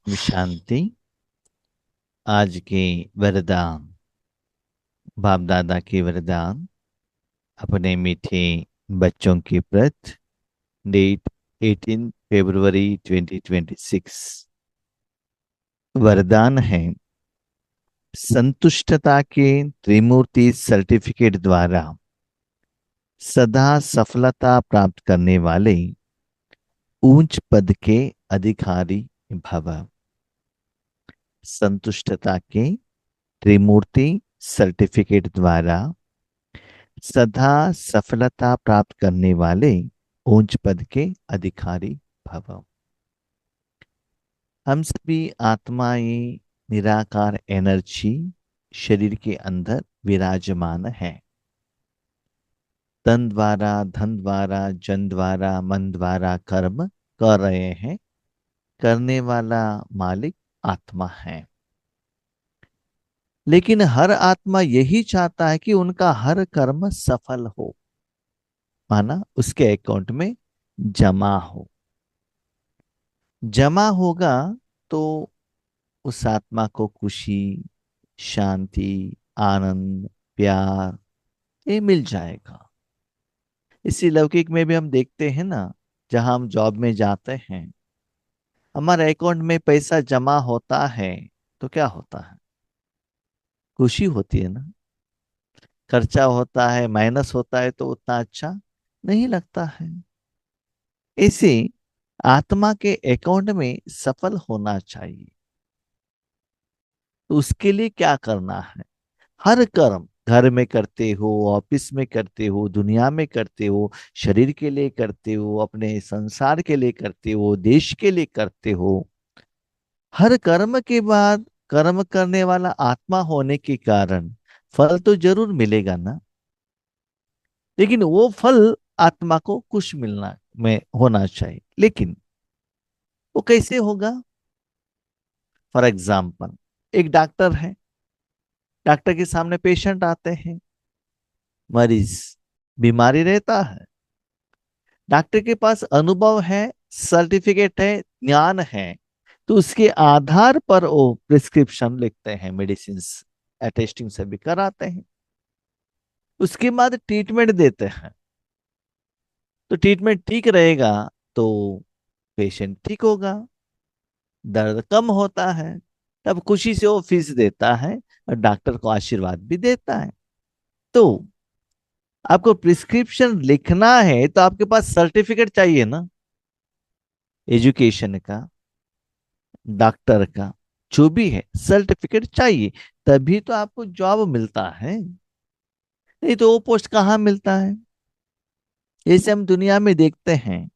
ओम शांति। आज के वरदान, बाप दादा के वरदान अपने मीठे बच्चों के प्रति। डेट 18 फरवरी 2026। वरदान है, संतुष्टता के त्रिमूर्ति सर्टिफिकेट द्वारा सदा सफलता प्राप्त करने वाले उच्च पद के अधिकारी भव। संतुष्टता के त्रिमूर्ति सर्टिफिकेट द्वारा सदा सफलता प्राप्त करने वाले उच्च पद के अधिकारी भव। हम सभी आत्माएं निराकार एनर्जी शरीर के अंदर विराजमान है। तन द्वारा, धन द्वारा, जन द्वारा, मन द्वारा कर्म कर रहे हैं। करने वाला मालिक आत्मा है। लेकिन हर आत्मा यही चाहता है कि उनका हर कर्म सफल हो, माना उसके अकाउंट में जमा हो। जमा होगा तो उस आत्मा को खुशी, शांति, आनंद, प्यार ये मिल जाएगा। इसी लौकिक में भी हम देखते हैं ना, जहां हम जॉब में जाते हैं, हमारे अकाउंट में पैसा जमा होता है तो क्या होता है? खुशी होती है ना। खर्चा होता है, माइनस होता है तो उतना अच्छा नहीं लगता है। ऐसे आत्मा के अकाउंट में सफल होना चाहिए। तो उसके लिए क्या करना है? हर कर्म घर में करते हो, ऑफिस में करते हो, दुनिया में करते हो, शरीर के लिए करते हो, अपने संसार के लिए करते हो, देश के लिए करते हो। हर कर्म के बाद कर्म करने वाला आत्मा होने के कारण फल तो जरूर मिलेगा ना। लेकिन वो फल आत्मा को खुश मिलना में होना चाहिए। लेकिन वो कैसे होगा? फॉर एग्जाम्पल, एक डॉक्टर है। डॉक्टर के सामने पेशेंट आते हैं, मरीज बीमारी रहता है। डॉक्टर के पास अनुभव है, सर्टिफिकेट है, ज्ञान है। तो उसके आधार पर वो प्रिस्क्रिप्शन लिखते हैं, मेडिसिन टेस्टिंग सभी कराते हैं। उसके बाद ट्रीटमेंट देते हैं। तो ट्रीटमेंट ठीक रहेगा तो पेशेंट ठीक होगा, दर्द कम होता है। तब खुशी से वो फीस देता है और डॉक्टर को आशीर्वाद भी देता है। तो आपको प्रिस्क्रिप्शन लिखना है तो आपके पास सर्टिफिकेट चाहिए ना, एजुकेशन का, डॉक्टर का, जो भी है सर्टिफिकेट चाहिए। तभी तो आपको जॉब मिलता है। नहीं तो वो पोस्ट कहाँ मिलता है? ऐसे हम दुनिया में देखते हैं।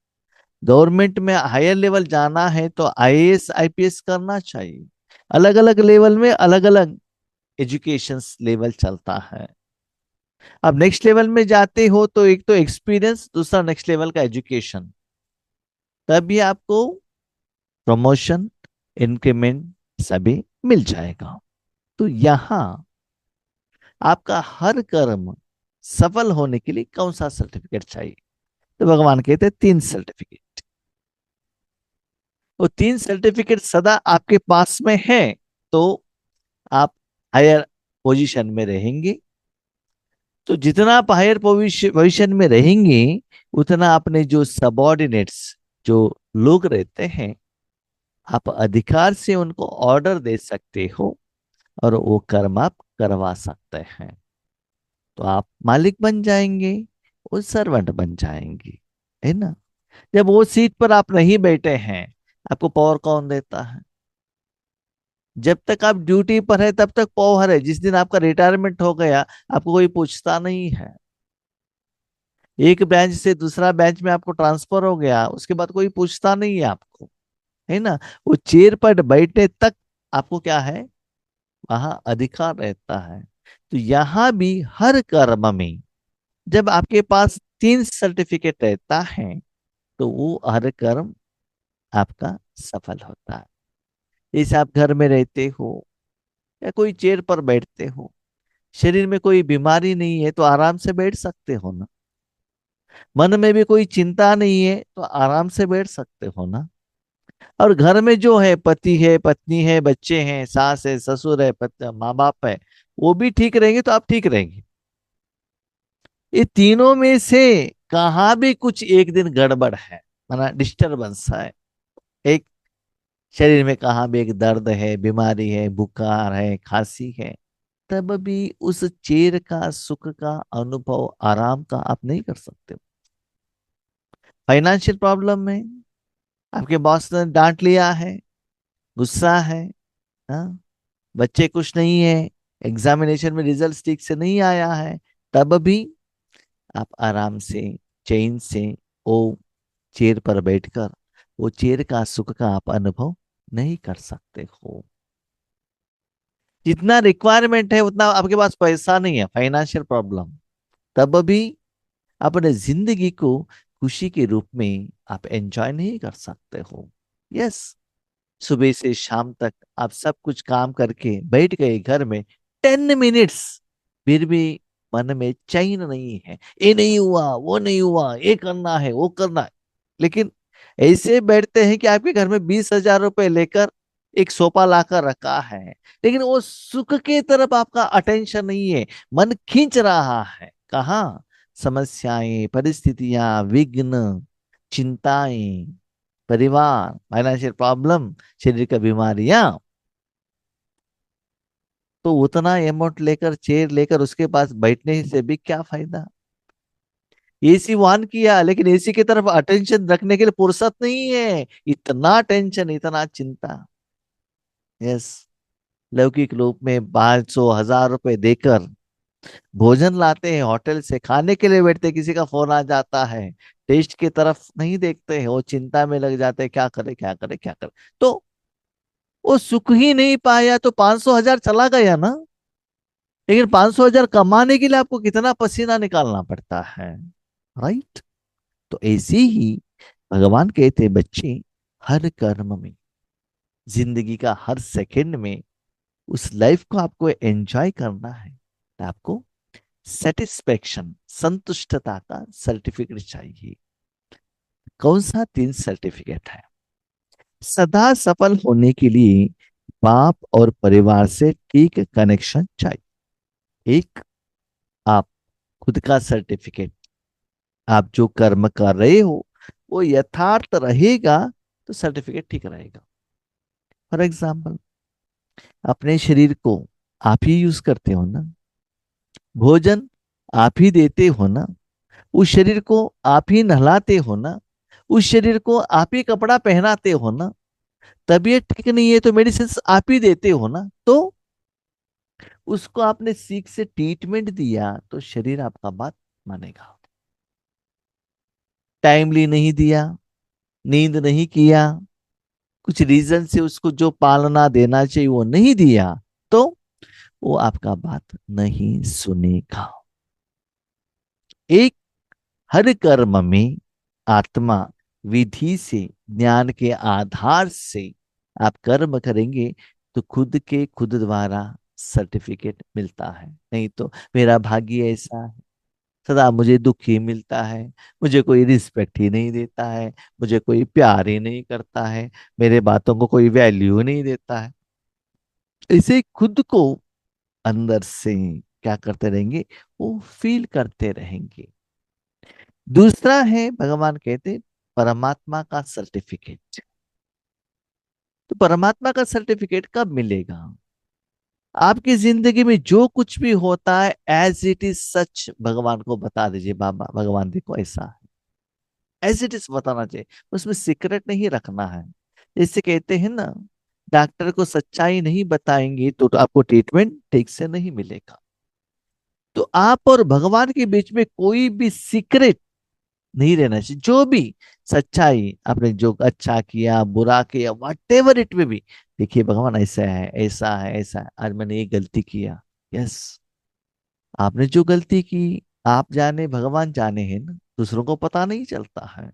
गवर्नमेंट में हायर लेवल जाना है तो आईएएस आईपीएस करना चाहिए। अलग अलग लेवल में अलग अलग एजुकेशन लेवल चलता है। अब नेक्स्ट लेवल में जाते हो तो एक तो एक्सपीरियंस, दूसरा नेक्स्ट लेवल का एजुकेशन। तभी आपको प्रमोशन, इंक्रीमेंट सभी मिल जाएगा। तो यहां आपका हर कर्म सफल होने के लिए कौन सा सर्टिफिकेट चाहिए? तो भगवान कहते हैं तीन सर्टिफिकेट। वो तीन सर्टिफिकेट सदा आपके पास में है तो आप हायर पोजीशन में रहेंगे। तो जितना आप हायर पोजीशन में रहेंगे, उतना अपने जो सबॉर्डिनेट्स, जो लोग रहते हैं, आप अधिकार से उनको ऑर्डर दे सकते हो और वो कर्म आप करवा सकते हैं। तो आप मालिक बन जाएंगे, वो सर्वेंट बन जाएंगे, है ना। जब वो सीट पर आप नहीं बैठे हैं, आपको पावर कौन देता है? जब तक आप ड्यूटी पर है तब तक पावर है। जिस दिन आपका रिटायरमेंट हो गया, आपको कोई पूछता नहीं है। एक बेंच से दूसरा बेंच में आपको ट्रांसफर हो गया, उसके बाद कोई पूछता नहीं है आपको, है ना। वो चेयर पर बैठने तक आपको क्या है, वहां अधिकार रहता है। तो यहां भी हर कर्म में जब आपके पास तीन सर्टिफिकेट रहता है तो वो हर कर्म आपका सफल होता है। जैसे आप घर में रहते हो या कोई चेयर पर बैठते हो, शरीर में कोई बीमारी नहीं है तो आराम से बैठ सकते हो ना। मन में भी कोई चिंता नहीं है तो आराम से बैठ सकते हो ना। और घर में जो है, पति है, पत्नी है, बच्चे हैं, सास है, ससुर है, माँ बाप है, वो भी ठीक रहेंगे तो आप ठीक रहेंगे। ये तीनों में से कहाँ भी कुछ एक दिन गड़बड़ है, माना डिस्टरबेंस है, एक शरीर में कहाँ भी एक दर्द है, बीमारी है, बुखार है, खांसी है, तब भी उस चेर का, सुख का अनुभव, आराम का आप नहीं कर सकते। फाइनेंशियल प्रॉब्लम में आपके बॉस ने डांट लिया है, गुस्सा है, हाँ, बच्चे खुश नहीं है, एग्जामिनेशन में रिजल्ट ठीक से नहीं आया है, तब भी आप आराम से, चैन से वो चेयर पर बैठकर वो चेयर का सुख का आप अनुभव नहीं कर सकते हो। जितना रिक्वायरमेंट है उतना आपके पास पैसा नहीं है, फाइनेंशियल प्रॉब्लम, तब भी अपने जिंदगी को खुशी के रूप में आप एंजॉय नहीं कर सकते हो। यस, सुबह से शाम तक आप सब कुछ काम करके बैठ गए घर में, 10 मिनट्स, फिर भी मन में चैन नहीं है, ये नहीं हुआ, वो नहीं हुआ, ये करना है, वो करना है। लेकिन ऐसे बैठते हैं कि आपके घर में 20,000 रुपए लेकर एक सोफा लाकर रखा है, लेकिन वो सुख के तरफ आपका अटेंशन नहीं है, मन खींच रहा है कहाँ? समस्याएं, परिस्थितियां, विघ्न, चिंताएं, परिवार, फाइनेंशियल प्रॉब्लम, शरीर की बीमारियां। तो उतना अमाउंट लेकर, चेयर लेकर उसके पास बैठने से भी क्या फायदा? एसी ऑन किया, लेकिन एसी की तरफ अटेंशन रखने के लिए फुर्सत नहीं है, इतना टेंशन, इतना चिंता। यस, लौकिक रूप में 500 1000 रुपए देकर भोजन लाते हैं, होटल से खाने के लिए बैठते, किसी का फोन आ जाता है, टेस्ट की तरफ नहीं देखते हैं, वो चिंता में लग जाते हैं, क्या करे, क्या करे, क्या करे। तो वो सुख ही नहीं पाया तो 500 1000 चला गया ना। लेकिन 500 1000 कमाने के लिए आपको कितना पसीना निकालना पड़ता है, राइट? तो ऐसे ही भगवान कहते हैं, बच्चे, हर कर्म में, जिंदगी का हर सेकंड में उस लाइफ को आपको एंजॉय करना है, तो आपको सेटिस्फेक्शन, संतुष्टता का सर्टिफिकेट चाहिए। कौन सा? 3 सर्टिफिकेट है। सदा सफल होने के लिए बाप और परिवार से ठीक कनेक्शन चाहिए। एक, आप खुद का सर्टिफिकेट, आप जो कर्म कर रहे हो वो यथार्थ रहेगा तो सर्टिफिकेट ठीक रहेगा। फॉर एग्जाम्पल, अपने शरीर को आप ही यूज करते हो ना, भोजन आप ही देते हो ना, उस शरीर को आप ही नहलाते हो ना, उस शरीर को आप ही कपड़ा पहनाते हो ना, तबीयत ठीक नहीं है तो मेडिसिन आप ही देते हो ना, तो उसको आपने सीख से ट्रीटमेंट दिया तो शरीर आपका बात मानेगा। टाइमली नहीं दिया, नींद नहीं किया, कुछ रीजन से उसको जो पालना देना चाहिए वो नहीं दिया, तो वो आपका बात नहीं सुनेगा। एक, हर कर्म में आत्मा विधि से, ज्ञान के आधार से आप कर्म करेंगे तो खुद के खुद द्वारा सर्टिफिकेट मिलता है। नहीं तो मेरा भाग्य ऐसा है, सदा मुझे दुख ही मिलता है, मुझे कोई रिस्पेक्ट ही नहीं देता है, मुझे कोई प्यार ही नहीं करता है, मेरे बातों को कोई वैल्यू नहीं देता है। इसे खुद को अंदर से क्या करते रहेंगे? वो फील करते रहेंगे। दूसरा है, भगवान कहते, परमात्मा का सर्टिफिकेट। तो परमात्मा का सर्टिफिकेट कब मिलेगा? आपकी जिंदगी में जो कुछ भी होता है एज इट इज सच भगवान को बता दीजिए, बाबा भगवान देखो ऐसा है, एज इट इज बताना चाहिए, उसमें सीक्रेट नहीं रखना है। जैसे कहते हैं ना, डॉक्टर को सच्चाई नहीं बताएंगे तो आपको ट्रीटमेंट ठीक से नहीं मिलेगा। तो आप और भगवान के बीच में कोई भी सीक्रेट नहीं रहना चाहिए। जो भी सच्चाई आपने, जो अच्छा किया, बुरा किया, वट एवर इट में भी, देखिए भगवान ऐसा है, ऐसा है, ऐसा है, आज मैंने ये गलती किया। यस, आपने जो गलती की, आप जाने, भगवान जाने, है ना, दूसरों को पता नहीं चलता है।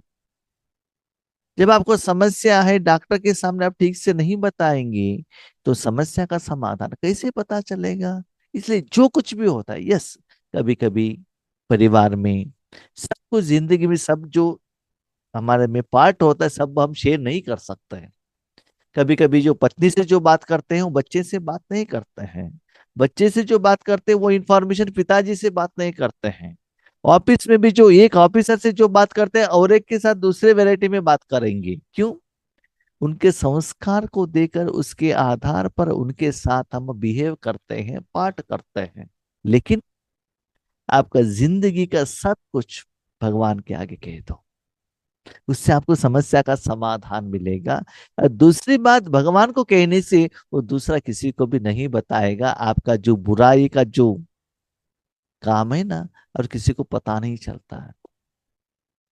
जब आपको समस्या है, डॉक्टर के सामने आप ठीक से नहीं बताएंगे तो समस्या का समाधान कैसे पता चलेगा? इसलिए जो कुछ भी होता है, यस, कभी कभी परिवार में, सब कुछ जिंदगी में, सब जो हमारे में पार्ट होता है सब हम शेयर नहीं कर सकते हैं। कभी कभी जो पत्नी से जो बात करते हैं वो बच्चे से बात नहीं करते हैं, बच्चे से जो बात करते हैं वो इंफॉर्मेशन पिताजी से बात नहीं करते हैं। ऑफिस में भी जो एक ऑफिसर से जो बात करते हैं और एक के साथ दूसरे वैरायटी में बात करेंगे, क्यों? उनके संस्कार को देकर उसके आधार पर उनके साथ हम बिहेव करते हैं, पाठ करते हैं। लेकिन आपका जिंदगी का सब कुछ भगवान के आगे कह दो, उससे आपको समस्या का समाधान मिलेगा। और दूसरी बात, भगवान को कहने से वो दूसरा किसी को भी नहीं बताएगा आपका जो बुराई का जो काम है ना, और किसी को पता नहीं चलता है।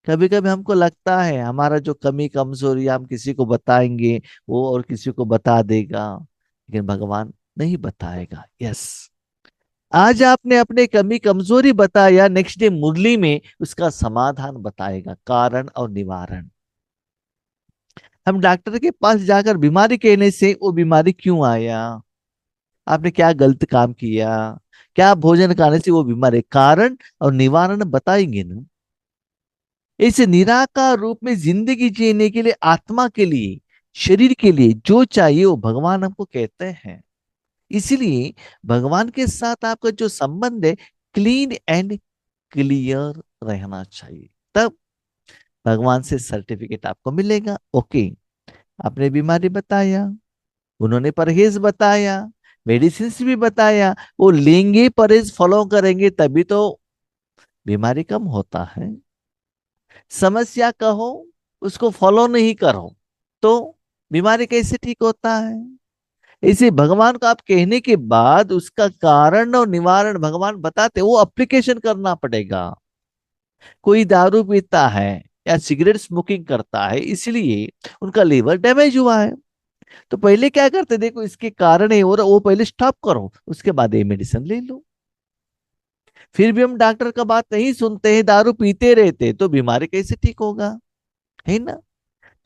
कभी कभी हमको लगता है हमारा जो कमी कमजोरी हम किसी को बताएंगे, वो और किसी को बता देगा, लेकिन भगवान नहीं बताएगा। यस, आज आपने अपने कमी कमजोरी बताया, नेक्स्ट डे मुरली में उसका समाधान बताएगा, कारण और निवारण। हम डॉक्टर के पास जाकर बीमारी कहने से वो बीमारी क्यों आया, आपने क्या गलत काम किया, क्या भोजन खाने से वो बीमारी, कारण और निवारण बताएंगे ना। इस निराकार रूप में जिंदगी जीने के लिए, आत्मा के लिए, शरीर के लिए जो चाहिए वो भगवान हमको कहते हैं। इसलिए भगवान के साथ आपका जो संबंध है क्लीन एंड क्लियर रहना चाहिए, तब भगवान से सर्टिफिकेट आपको मिलेगा। ओके, आपने बीमारी बताया, उन्होंने परहेज बताया, मेडिसिन भी बताया, वो लेंगे, परहेज फॉलो करेंगे तभी तो बीमारी कम होता है। समस्या कहो, उसको फॉलो नहीं करो तो बीमारी कैसे ठीक होता है? इसे भगवान को आप कहने के बाद उसका कारण और निवारण भगवान बताते, वो अप्लीकेशन करना पड़ेगा। कोई दारू पीता है या सिगरेट स्मोकिंग करता है इसलिए उनका लीवर डैमेज हुआ है, तो पहले क्या करते, देखो इसके कारण है और वो पहले स्टॉप करो, उसके बाद ये मेडिसिन ले लो। फिर भी हम डॉक्टर का बात नहीं सुनते हैं, दारू पीते रहते, तो बीमारी कैसे ठीक होगा, है ना?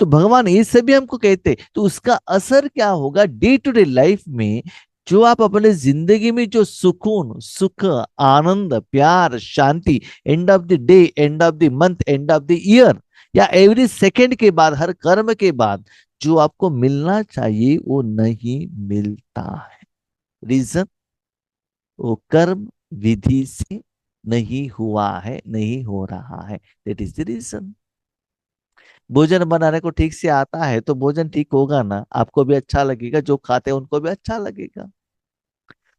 तो भगवान ये सभी हमको कहते, तो उसका असर क्या होगा डे टू डे लाइफ में? जो आप अपने जिंदगी में जो सुकून, सुख, आनंद, प्यार, शांति, end of the day, end of the month, end of the year, या एवरी सेकेंड के बाद, हर कर्म के बाद जो आपको मिलना चाहिए वो नहीं मिलता है। रीजन, वो कर्म विधि से नहीं हुआ है, नहीं हो रहा है। That is the reason. भोजन बनाने को ठीक से आता है तो भोजन ठीक होगा ना, आपको भी अच्छा लगेगा, जो खाते हैं उनको भी अच्छा लगेगा।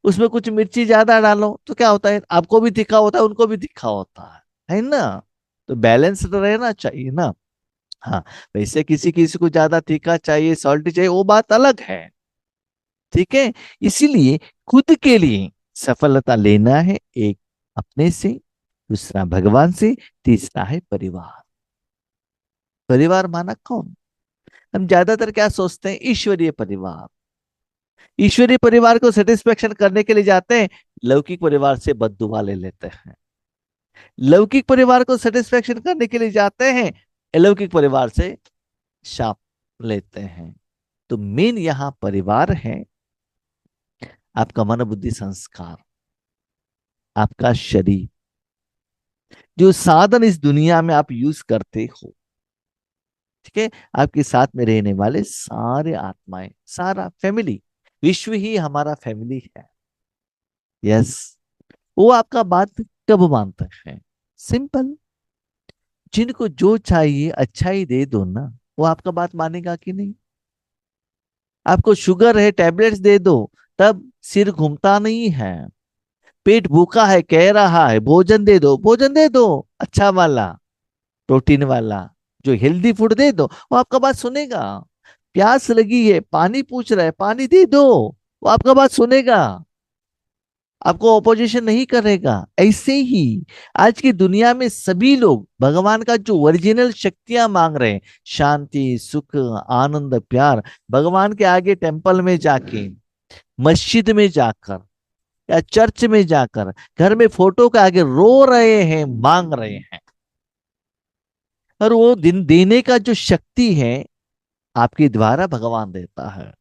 उसमें कुछ मिर्ची ज्यादा डालो तो क्या होता है, आपको भी तीखा होता है, उनको भी तीखा होता है ना? तो बैलेंस तो रहना चाहिए ना। हाँ, वैसे किसी किसी को ज्यादा तीखा चाहिए, सॉल्टी चाहिए, वो बात अलग है। ठीक है, इसीलिए खुद के लिए सफलता लेना है, एक अपने से, दूसरा भगवान से, तीसरा है परिवार। परिवार माना कौन? हम ज्यादातर क्या सोचते हैं, ईश्वरीय परिवार। ईश्वरीय परिवार को सेटिस्फेक्शन करने के लिए जाते हैं, लौकिक परिवार से बददुआ ले लेते हैं। लौकिक परिवार को सेटिस्फेक्शन करने के लिए जाते हैं, अलौकिक परिवार से शाप लेते हैं। तो मेन यहां परिवार है, आपका मन बुद्धि संस्कार, आपका शरीर, जो साधन इस दुनिया में आप यूज करते हो। ठीक है, आपके साथ में रहने वाले सारे आत्माएं, सारा फैमिली, विश्व ही हमारा फैमिली है। यस, वो आपका बात कब मानते हैं? सिंपल, जिनको जो चाहिए अच्छा ही दे दो ना, वो आपका बात मानेगा कि नहीं? आपको शुगर है, टैबलेट्स दे दो, तब सिर घूमता नहीं है। पेट भूखा है, कह रहा है भोजन दे दो, भोजन दे दो, अच्छा वाला, प्रोटीन वाला, जो हेल्दी फूड दे दो, वो आपका बात सुनेगा। प्यास लगी है, पानी पूछ रहा है, पानी दे दो, वो आपका बात सुनेगा, आपको ऑपोजिशन नहीं करेगा। ऐसे ही आज की दुनिया में सभी लोग भगवान का जो ओरिजिनल शक्तियां मांग रहे हैं, शांति, सुख, आनंद, प्यार, भगवान के आगे टेम्पल में जाके, मस्जिद में जाकर, या चर्च में जाकर, घर में फोटो के आगे रो रहे हैं, मांग रहे हैं। और वो दिन देने का जो शक्ति है आपके द्वारा भगवान देता है।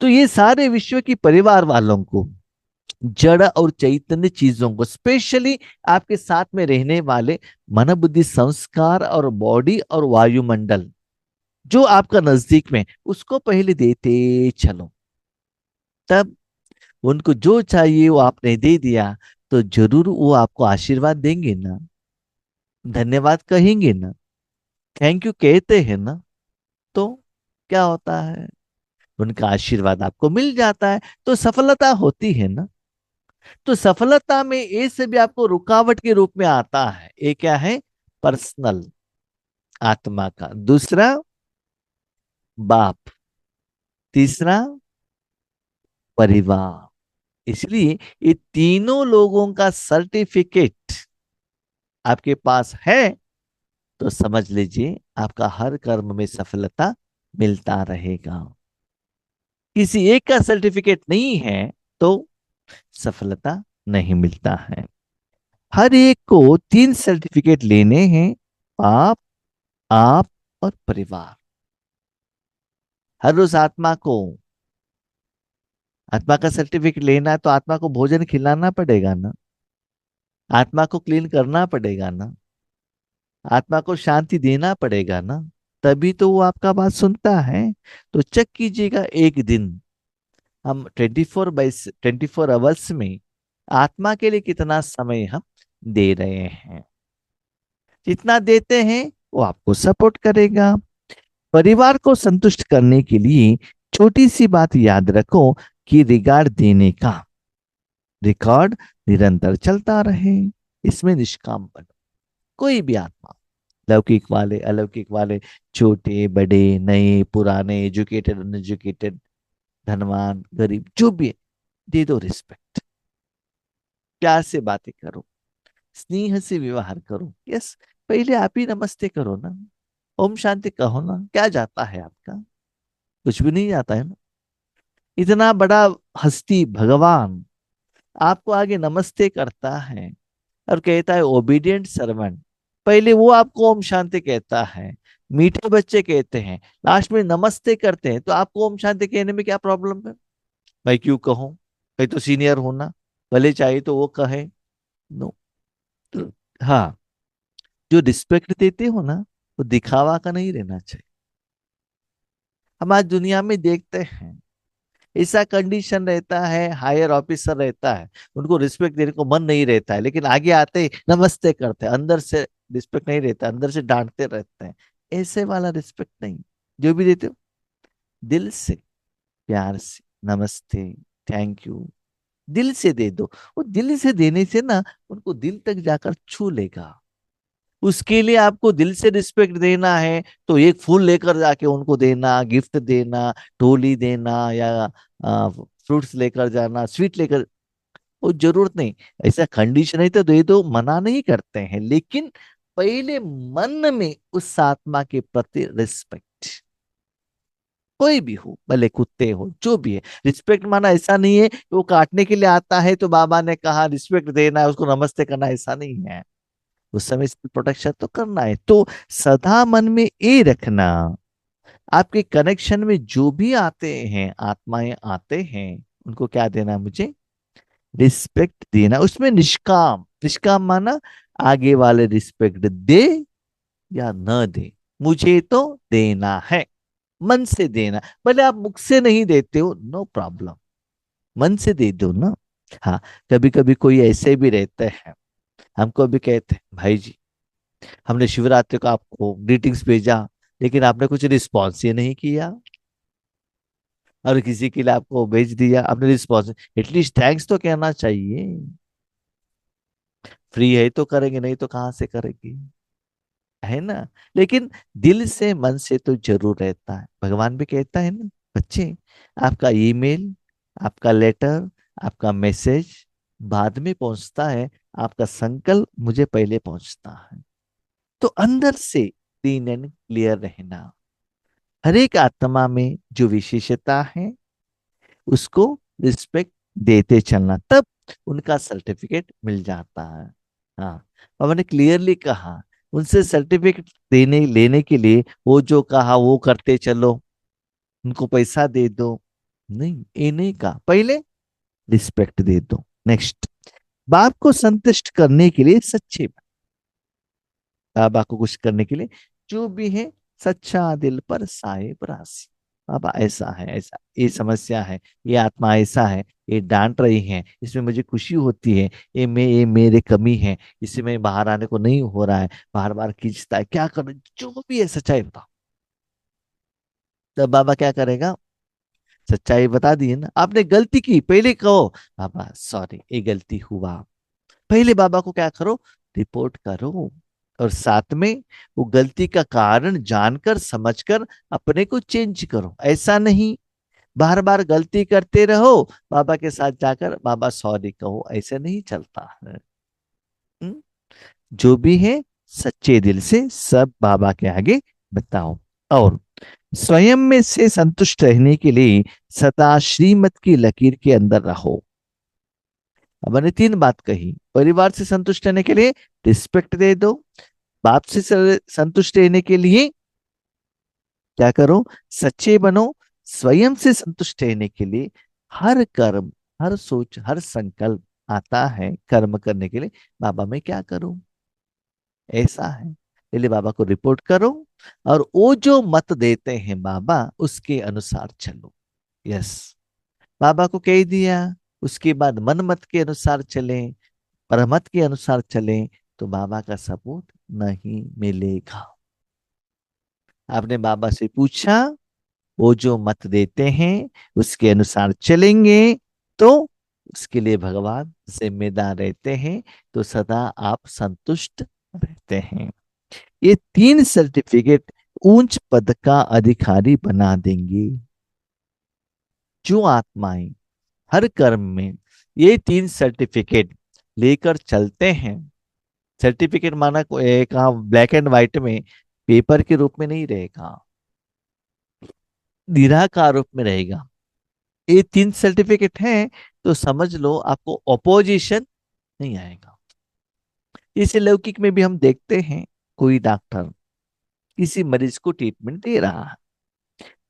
तो ये सारे विश्व की परिवार वालों को, जड़ और चैतन्य चीजों को, स्पेशली आपके साथ में रहने वाले मन बुद्धि संस्कार और बॉडी और वायुमंडल, जो आपका नजदीक में उसको पहले देते चलो। तब उनको जो चाहिए वो आपने दे दिया, तो जरूर वो आपको आशीर्वाद देंगे ना, धन्यवाद कहेंगे ना, थैंक यू कहते हैं ना। तो क्या होता है, उनका आशीर्वाद आपको मिल जाता है, तो सफलता होती है ना। तो सफलता में ये से भी आपको रुकावट के रूप में आता है। ये क्या है, पर्सनल, आत्मा का। दूसरा बाप। तीसरा परिवार। इसलिए ये तीनों लोगों का सर्टिफिकेट आपके पास है, तो समझ लीजिए आपका हर कर्म में सफलता मिलता रहेगा। किसी एक का सर्टिफिकेट नहीं है तो सफलता नहीं मिलता है। हर एक को तीन सर्टिफिकेट लेने हैं, आप, आप और परिवार। हर रोज आत्मा को, आत्मा का सर्टिफिकेट लेना है तो आत्मा को भोजन खिलाना पड़ेगा ना, आत्मा को क्लीन करना पड़ेगा ना, आत्मा को शांति देना पड़ेगा ना, तभी तो वो आपका बात सुनता है। तो चेक कीजिएगा, एक दिन हम 24/24 में आत्मा के लिए कितना समय हम दे रहे हैं। जितना देते हैं वो आपको सपोर्ट करेगा। परिवार को संतुष्ट करने के लिए छोटी सी बात याद रखो कि रिगार्ड देने का रिकॉर्ड निरंतर चलता रहे। इसमें निष्काम बनो। कोई भी आत्मा, लौकिक वाले, अलौकिक वाले, छोटे बड़े, नए पुराने, एजुकेटेड अनएजुकेटेड, धनवान गरीब, जो भी है, दे दो रिस्पेक्ट। प्यार से बातें करो, स्नेह से व्यवहार करो। यस, पहले आप ही नमस्ते करो ना, ओम शांति कहो ना, क्या जाता है आपका, कुछ भी नहीं जाता है ना। इतना बड़ा हस्ती भगवान आपको आगे नमस्ते करता है और कहता है ओबीडियंट सर्वेंट। पहले वो आपको ओम शांति कहता है, मीठे बच्चे कहते हैं, लास्ट में नमस्ते करते हैं। तो आपको ओम शांति कहने में क्या प्रॉब्लम है? भाई क्यों कहो, भाई तो सीनियर होना, भले चाहे तो वो कहे। नो। हाँ, जो रिस्पेक्ट देते हो ना, वो दिखावा का नहीं रहना चाहिए। हम आज दुनिया में देखते हैं ऐसा कंडीशन रहता है, हायर ऑफिसर रहता है, उनको रिस्पेक्ट देने को मन नहीं रहता है, लेकिन आगे आते ही नमस्ते करते हैं, अंदर से रिस्पेक्ट नहीं रहता, अंदर से डांटते रहते हैं। ऐसे वाला रिस्पेक्ट नहीं। जो भी देते हो दिल से, प्यार से, नमस्ते, थैंक यू, दिल से दे दो। वो दिल से देने से ना उनको दिल तक जाकर छू लेगा। उसके लिए आपको दिल से रिस्पेक्ट देना है तो एक फूल लेकर जाके उनको देना, गिफ्ट देना, टोली देना, या फ्रूट्स लेकर जाना, स्वीट लेकर, वो जरूरत नहीं। ऐसा कंडीशन है तो दे दो, मना नहीं करते हैं, लेकिन पहले मन में उस आत्मा के प्रति रिस्पेक्ट। कोई भी हो, भले कुत्ते हो, जो भी है, रिस्पेक्ट माना ऐसा नहीं है कि वो काटने के लिए आता है तो बाबा ने कहा रिस्पेक्ट देना है, उसको नमस्ते करना है, ऐसा नहीं है। उस समय इसकी प्रोटेक्शन तो करना है। तो सदा मन में ये रखना, आपके कनेक्शन में जो भी आते हैं, आत्माएं आते हैं, उनको क्या देना, मुझे रिस्पेक्ट देना। उसमें निष्काम, निष्काम माना आगे वाले रिस्पेक्ट दे या न दे, मुझे तो देना है, मन से देना। भले आप मुख से नहीं देते हो, नो प्रॉब्लम, मन से दे दो ना। हाँ, कभी कभी कोई ऐसे भी रहते हैं, हमको भी कहते हैं भाई जी, हमने शिवरात्रि को आपको ग्रीटिंग्स भेजा, लेकिन आपने कुछ रिस्पॉन्स ही नहीं किया। और किसी के लिए आपको भेज दिया, आपने रिस्पॉन्स, एटलीस्ट थैंक्स तो कहना चाहिए। फ्री है तो करेंगे, नहीं तो कहाँ से करेंगे, है ना। लेकिन दिल से मन से तो जरूर रहता है। भगवान भी कहता है ना, बच्चे, आपका ईमेल, आपका लेटर, आपका मैसेज बाद में पहुंचता है, आपका संकल्प मुझे पहले पहुंचता है। तो अंदर से क्लीन एंड क्लियर रहना। हर एक आत्मा में जो विशेषता है उसको रिस्पेक्ट देते चलना, तब उनका सर्टिफिकेट मिल जाता है। हाँ, और मैंने क्लियरली कहा, उनसे सर्टिफिकेट देने लेने के लिए वो जो कहा वो करते चलो, उनको पैसा दे दो, नहीं, ये नहीं कहा। पहले रिस्पेक्ट दे दो। नेक्स्ट, बाप को संतुष्ट करने के लिए सच्चे, बाबा को कुछ करने के लिए जो भी है सच्चा दिल पर साहेब राशि। अब ऐसा है, ऐसा ये समस्या है, ये आत्मा ऐसा है, ये डांट रही है, इसमें मुझे खुशी होती है, ये मेरे कमी है, इससे मैं बाहर आने को नहीं हो रहा है, बार बार खींचता है, क्या करूं, जो भी है सच्चाई बताओ। तब बाबा क्या करेगा? सच्चाई बता दिए ना, आपने गलती की, पहले कहो बाबा सॉरी ये गलती हुआ। पहले बाबा को क्या करो? रिपोर्ट करो। और साथ में वो गलती का कारण जानकर समझकर अपने को चेंज करो। ऐसा नहीं बार बार गलती करते रहो, बाबा के साथ जाकर बाबा सॉरी कहो, ऐसे नहीं चलता है। हम्म? जो भी है सच्चे दिल से सब बाबा के आगे बताओ। और स्वयं में से संतुष्ट रहने के लिए सदा श्रीमत की लकीर के अंदर रहो। अब मैंने तीन बात कही। परिवार से संतुष्ट रहने के लिए रिस्पेक्ट दे दो। बाप से संतुष्ट रहने के लिए क्या करो? सच्चे बनो। स्वयं से संतुष्ट रहने के लिए हर कर्म, हर सोच, हर संकल्प आता है कर्म करने के लिए, बाबा मैं क्या करूं, ऐसा है। पहले बाबा को रिपोर्ट करो, और वो जो मत देते हैं बाबा उसके अनुसार चलो। यस, बाबा को कह दिया, उसके बाद मन मत के अनुसार चले, परमत के अनुसार चले, तो बाबा का सपोर्ट नहीं मिलेगा। आपने बाबा से पूछा, वो जो मत देते हैं उसके अनुसार चलेंगे, तो उसके लिए भगवान जिम्मेदार रहते हैं, तो सदा आप संतुष्ट रहते हैं। ये तीन सर्टिफिकेट उच्च पद का अधिकारी बना देंगे। जो आत्माएं हर कर्म में ये तीन सर्टिफिकेट लेकर चलते हैं, सर्टिफिकेट माना कहा ब्लैक एंड व्हाइट में, पेपर के रूप में नहीं रहेगा, निराकार रूप में रहेगा। ये तीन सर्टिफिकेट हैं, तो समझ लो आपको ऑपोजिशन नहीं आएगा। इसे लौकिक में भी हम देखते हैं, कोई डॉक्टर किसी मरीज को ट्रीटमेंट दे रहा है,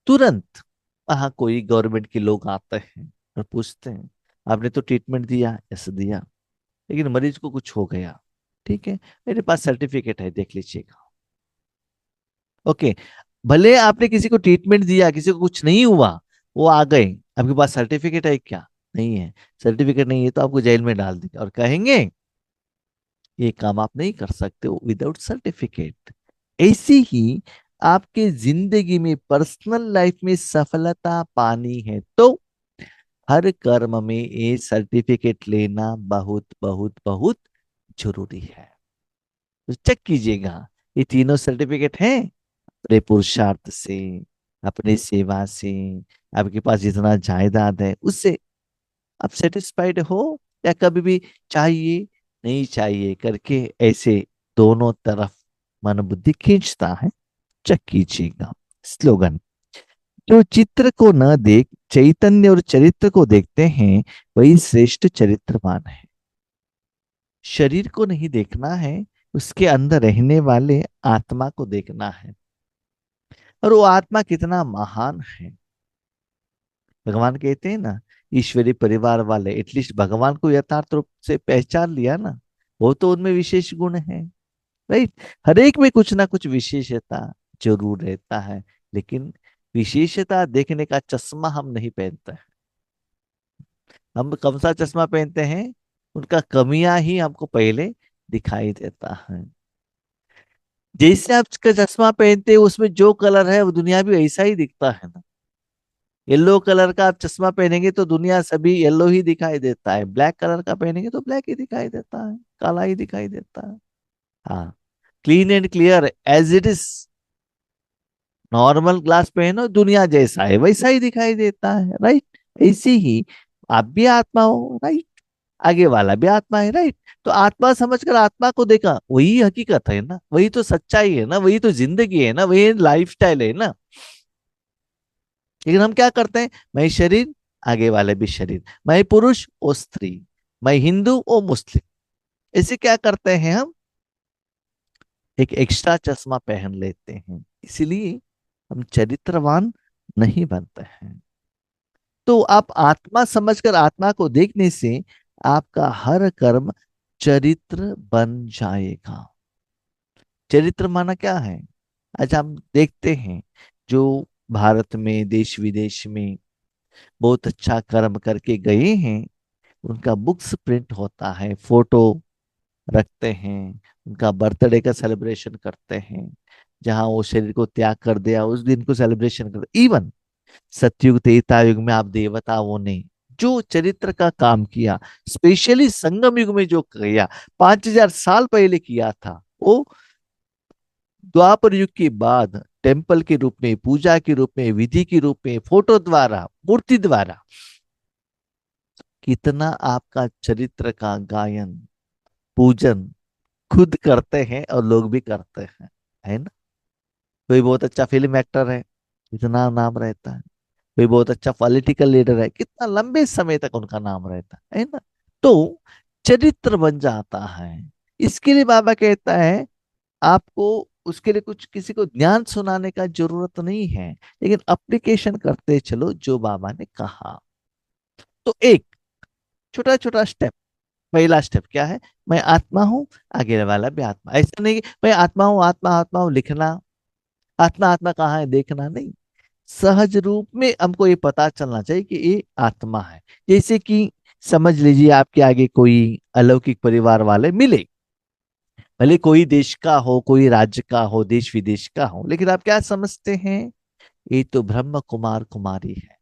तुरंत वहां कोई गवर्नमेंट के लोग आते हैं और पूछते हैं आपने तो ट्रीटमेंट दिया, ऐसे दिया, लेकिन मरीज को कुछ हो गया, ठीक है मेरे पास सर्टिफिकेट है देख लीजिएगा। ओके, भले आपने किसी को ट्रीटमेंट दिया, किसी को कुछ नहीं हुआ, वो आ गए, आपके पास सर्टिफिकेट है क्या? नहीं है। सर्टिफिकेट नहीं है तो आपको जेल में डाल देंगे और कहेंगे ये काम आप नहीं कर सकते हो विदाउट सर्टिफिकेट। ऐसी ही आपके जिंदगी में पर्सनल लाइफ में सफलता पानी है तो हर कर्म में ये सर्टिफिकेट लेना बहुत बहुत बहुत जरूरी है। तो चेक कीजिएगा, ये तीनों सर्टिफिकेट हैं, अपने पुरुषार्थ से, अपने सेवा से, आपके पास जितना जायदाद है उससे आप सेटिस्फाइड हो, या कभी भी चाहिए नहीं चाहिए करके ऐसे दोनों तरफ मन बुद्धि खींचता है? चेक कीजिएगा। स्लोगन, जो चित्र को न देख चैतन्य और चरित्र को देखते हैं वही श्रेष्ठ चरित्रवान है। शरीर को नहीं देखना है, उसके अंदर रहने वाले आत्मा को देखना है, और वो आत्मा कितना महान है। भगवान कहते हैं ना, ईश्वरीय परिवार वाले एटलीस्ट भगवान को यथार्थ रूप से पहचान लिया ना, वो तो उनमें विशेष गुण है। राइट, हर एक में कुछ ना कुछ विशेषता जरूर रहता है, लेकिन विशेषता देखने का चश्मा हम नहीं पहनते हैं। हम कौन सा चश्मा पहनते हैं? उनका कमियां ही हमको पहले दिखाई देता है। जैसे आप इसका चश्मा पहनते हैं उसमें जो कलर है वो दुनिया भी ऐसा ही दिखता है ना। येलो कलर का आप चश्मा पहनेंगे तो दुनिया सभी येलो ही दिखाई देता है, ब्लैक कलर का पहनेंगे तो ब्लैक ही दिखाई देता है, काला ही दिखाई देता है। हाँ, clean and clear as it is, normal glass पहनो दुनिया जैसा है वैसा ही दिखाई देता है। राइट, ऐसे ही आप भी आत्मा हो। राइट, आगे वाला भी आत्मा है। राइट, तो आत्मा समझकर आत्मा को देखा, वही हकीकत है ना, वही तो सच्चाई है ना, वही तो जिंदगी है ना, वही लाइफ स्टाइल है ना। लेकिन हम क्या करते हैं? मैं शरीर, आगे वाले भी शरीर, मैं पुरुष ओ स्त्री, मैं हिंदू ओ मुस्लिम, ऐसे क्या करते हैं हम? एक एक्स्ट्रा चश्मा पहन लेते हैं, इसलिए हम चरित्रवान नहीं बनते हैं। तो आप आत्मा समझकर आत्मा को देखने से आपका हर कर्म चरित्र बन जाएगा। चरित्र माना क्या है? आज हम देखते हैं जो भारत में देश विदेश में बहुत अच्छा कर्म करके गए हैं, उनका बुक्स प्रिंट होता है, फोटो रखते हैं, उनका बर्थडे का सेलिब्रेशन करते हैं, जहां वो शरीर को त्याग कर दिया उस दिन को सेलिब्रेशन करते। इवन सतयुग त्रेता युग में आप देवताओं ने जो चरित्र का काम किया, स्पेशली संगम युग में जो किया, 5000 साल पहले किया था, वो द्वापर युग के बाद टेम्पल के रूप में, पूजा के रूप में, विधि के रूप में, फोटो द्वारा, मूर्ति द्वारा कितना आपका चरित्र का गायन, पूजन खुद करते हैं और लोग भी करते हैं, है ना। कोई बहुत अच्छा फिल्म एक्टर है, इतना नाम रहता है। कोई बहुत अच्छा पॉलिटिकल लीडर है, कितना लंबे समय तक उनका नाम रहता है ना। तो चरित्र बन जाता है। इसके लिए बाबा कहता है आपको उसके लिए कुछ किसी को ज्ञान सुनाने का जरूरत नहीं है, लेकिन अप्लीकेशन करते चलो जो बाबा ने कहा। तो एक छोटा छोटा स्टेप। पहला स्टेप क्या है? मैं आत्मा हूं, आगे वाला भी आत्मा। ऐसा नहीं कि मैं आत्मा हूं, आत्मा आत्मा हूं लिखना, आत्मा आत्मा कहाँ है देखना नहीं। सहज रूप में हमको ये पता चलना चाहिए कि ये आत्मा है। जैसे कि समझ लीजिए आपके आगे कोई अलौकिक परिवार वाले मिले, भले कोई देश का हो, कोई राज्य का हो, देश विदेश का हो, लेकिन आप क्या समझते हैं? ये तो ब्रह्म कुमार कुमारी है,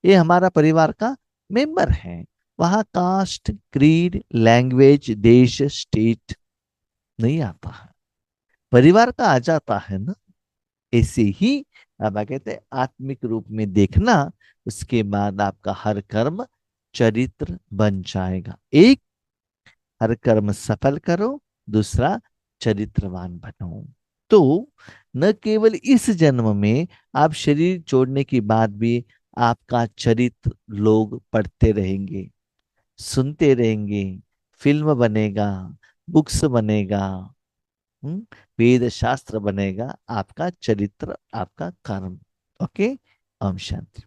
ये हमारा परिवार का मेंबर है। वहां कास्ट, क्रीड, लैंग्वेज, देश, स्टेट नहीं आता है, परिवार का आ जाता है ना। ऐसे ही बाबा कहते हैं आत्मिक रूप में देखना, उसके बाद आपका हर कर्म चरित्र बन जाएगा। एक, हर कर्म सफल करो, दूसरा चरित्रवान बनो। तो न केवल इस जन्म में आप शरीर छोड़ने के बाद भी आपका चरित्र लोग पढ़ते रहेंगे, सुनते रहेंगे, फिल्म बनेगा, बुक्स बनेगा, हम्म, वेद शास्त्र बनेगा, आपका चरित्र, आपका कर्म। ओके। ओम शांति।